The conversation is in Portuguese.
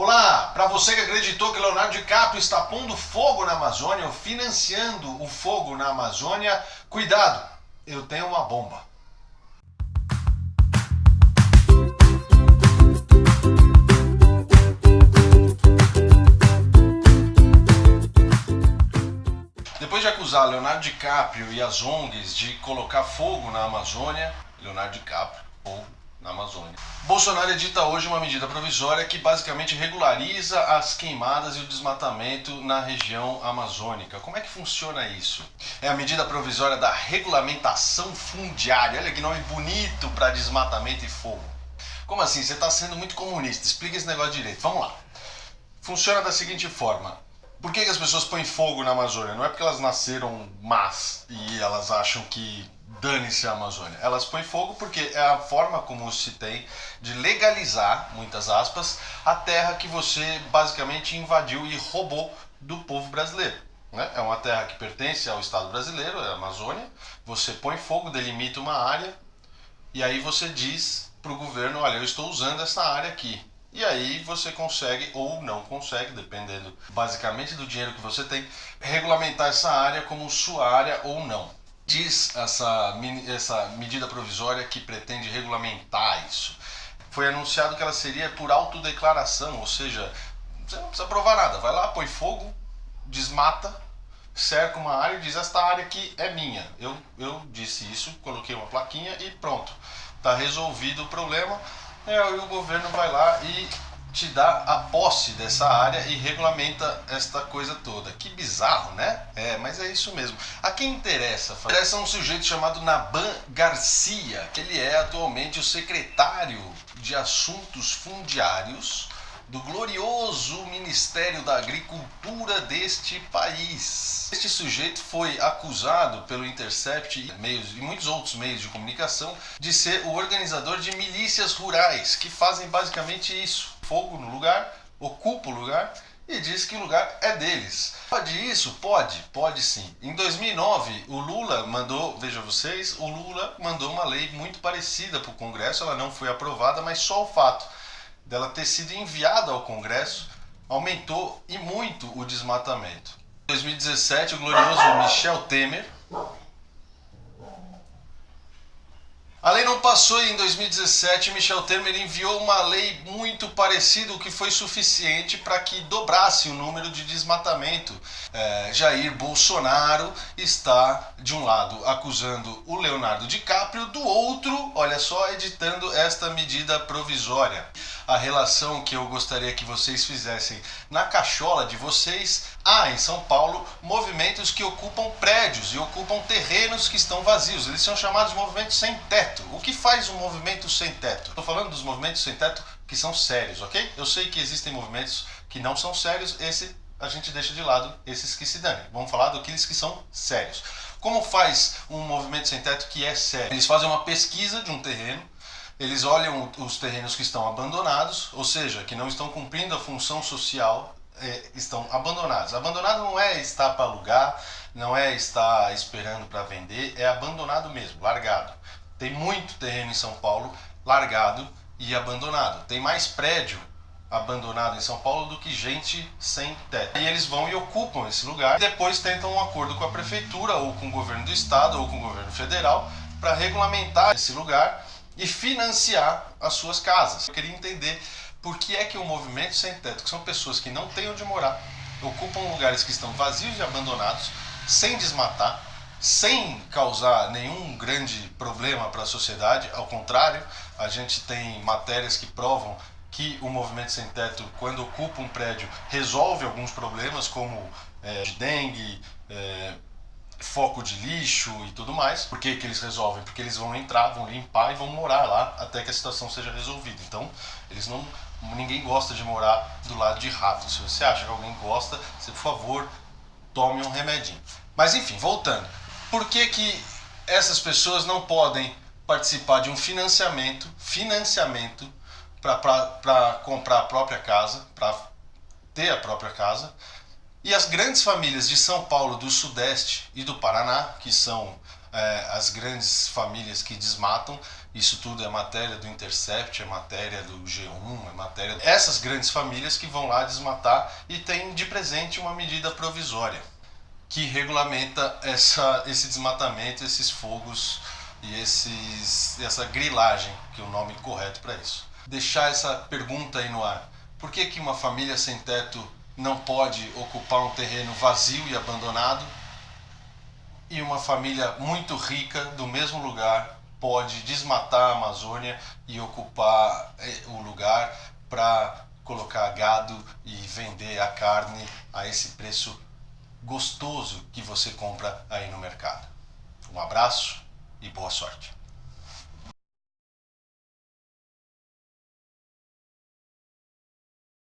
Olá, para você que acreditou que Leonardo DiCaprio está pondo fogo na Amazônia ou financiando o fogo na Amazônia, cuidado, eu tenho uma bomba. Depois de acusar Leonardo DiCaprio e as ONGs de colocar fogo na Amazônia, Leonardo DiCaprio, fogo na Amazônia, Bolsonaro edita hoje uma medida provisória que basicamente regulariza as queimadas e o desmatamento na região amazônica. Como é que funciona isso? É a medida provisória da regulamentação fundiária. Olha que nome bonito para desmatamento e fogo. Como assim? Você está sendo muito comunista. Explica esse negócio direito. Vamos lá. Funciona da seguinte forma. Por que as pessoas põem fogo na Amazônia? Não é porque elas nasceram más e elas acham que dane-se a Amazônia. Elas põem fogo porque é a forma como se tem de legalizar, muitas aspas, a terra que você basicamente invadiu e roubou do povo brasileiro. Né? É uma terra que pertence ao Estado brasileiro, é a Amazônia. Você põe fogo, delimita uma área e aí você diz para o governo, olha, eu estou usando essa área aqui. E aí você consegue ou não consegue, dependendo basicamente do dinheiro que você tem, regulamentar essa área como sua área ou não. Diz essa medida provisória que pretende regulamentar isso. Foi anunciado que ela seria por autodeclaração, ou seja, você não precisa provar nada. Vai lá, põe fogo, desmata, cerca uma área e diz, esta área aqui é minha. Eu disse isso, coloquei uma plaquinha e pronto. Está resolvido o problema. E o governo vai lá e te dá a posse dessa área e regulamenta esta coisa toda. Que bizarro, né? Mas é isso mesmo. A quem interessa? Interessa um sujeito chamado Naban Garcia, que ele é atualmente o secretário de Assuntos Fundiários do glorioso Ministério da Agricultura deste país. Este sujeito foi acusado pelo Intercept e muitos outros meios de comunicação de ser o organizador de milícias rurais, que fazem basicamente isso. Fogo no lugar, ocupa o lugar e diz que o lugar é deles. Pode isso? Pode sim. Em 2009, o Lula mandou uma lei muito parecida para o Congresso, ela não foi aprovada, mas só o fato dela ter sido enviada ao Congresso aumentou e muito o desmatamento. Em 2017, o glorioso Michel Temer. A lei não passou e em 2017 Michel Temer enviou uma lei muito parecida, o que foi suficiente para que dobrasse o número de desmatamento. Jair Bolsonaro está, de um lado, acusando o Leonardo DiCaprio, do outro, olha só, editando esta medida provisória. A relação que eu gostaria que vocês fizessem na cachola de vocês, há em São Paulo movimentos que ocupam prédios e ocupam terrenos que estão vazios. Eles são chamados de movimentos sem teto. O que faz um movimento sem teto? Estou falando dos movimentos sem teto que são sérios, ok? Eu sei que existem movimentos que não são sérios, esse a gente deixa de lado, esses que se danem. Vamos falar daqueles que são sérios. Como faz um movimento sem teto que é sério? Eles fazem uma pesquisa de um terreno, eles olham os terrenos que estão abandonados, ou seja, que não estão cumprindo a função social, estão abandonados. Abandonado não é estar para alugar, não é estar esperando para vender, é abandonado mesmo, largado. Tem muito terreno em São Paulo largado e abandonado. Tem mais prédio abandonado em São Paulo do que gente sem teto. E eles vão e ocupam esse lugar e depois tentam um acordo com a prefeitura ou com o governo do estado ou com o governo federal para regulamentar esse lugar e financiar as suas casas. Eu queria entender por que é que o movimento sem teto, que são pessoas que não têm onde morar, ocupam lugares que estão vazios e abandonados, sem desmatar, sem causar nenhum grande problema para a sociedade. Ao contrário, a gente tem matérias que provam que o movimento sem teto, quando ocupa um prédio, resolve alguns problemas como de dengue, foco de lixo e tudo mais. Por que eles resolvem? Porque eles vão entrar, vão limpar e vão morar lá até que a situação seja resolvida. Então, ninguém gosta de morar do lado de rato. Se você acha que alguém gosta, você, por favor, tome um remedinho. Mas enfim, voltando. Por que essas pessoas não podem participar de um financiamento para comprar a própria casa, para ter a própria casa? E as grandes famílias de São Paulo, do Sudeste e do Paraná, que são as grandes famílias que desmatam, Isso tudo é matéria do Intercept, é matéria do G1, é matéria dessas grandes famílias que vão lá desmatar e tem de presente uma medida provisória que regulamenta esse desmatamento, esses fogos e essa grilagem, que é o nome correto para isso. Deixar essa pergunta aí no ar. Por que que uma família sem teto não pode ocupar um terreno vazio e abandonado e uma família muito rica do mesmo lugar pode desmatar a Amazônia e ocupar o lugar para colocar gado e vender a carne a esse preço gostoso que você compra aí no mercado? Um abraço e boa sorte.